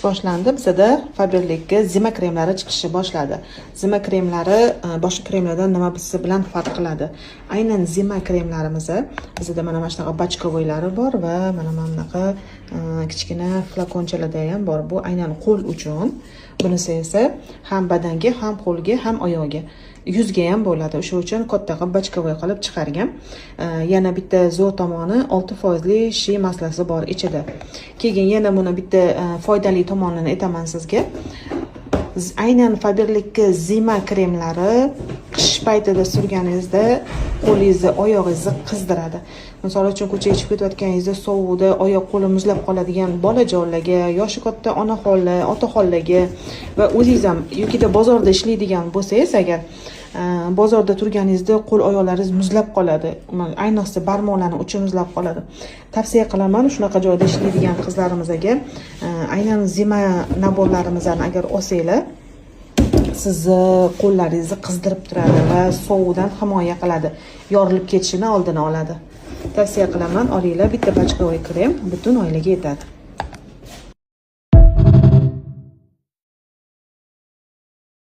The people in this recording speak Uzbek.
boshlandi. Bizda Faberlic Zima kremlari chiqishni boshladi. Zima kremlari boshqa kremlardan nima siz bilan farq qiladi? Aynan Zima kremlarimizni bizda mana shunaqa bachkovoylari bor va mana bunaqa kichkina flakonchalarda ham bor. Bu aynan qo'l uchun. Bunisi esa ham badanga, ham qo'lga, ham oyoqga, yuzga ham bo'ladi. O'sha uchun katta qilib bachkovoy qilib chiqargan. Yana bitta zo'r tomoni 6% shi maslasi bor ichida. Keyin yana buni bitta foydali tomonini aytaman sizga. Aynan Faberlic Zima kremlari qish paytida surganingizda qo'lingizni, oyog'ingizni qizdiradi. Misol uchun ko'chaga chiqib ketayotganingizda sovuqda oyoq qo'li muzlab qoladigan bolajonlarga, yoshi katta onaxonlar, otaxonlarga va o'zingiz ham yokida bozorda ishlaydigan bo'lsangiz agar bozorda turganingizda qo'l oyoqlaringiz muzlab qoladi. Ayniqsa barmoqlarning uchi muzlab qoladi. Tavsiya qilaman shunaqa joyda ishlaydigan qizlarimizga aynan Zima naborlarimizni agar olsanglar sizni qo'llaringizni qizdirib turadi va sovuqdan himoya qiladi. Yorilib ketishini oldini oladi. Tavsiya qilaman, olinglar, bitta bachkovoy krem butun oilaga yetadi.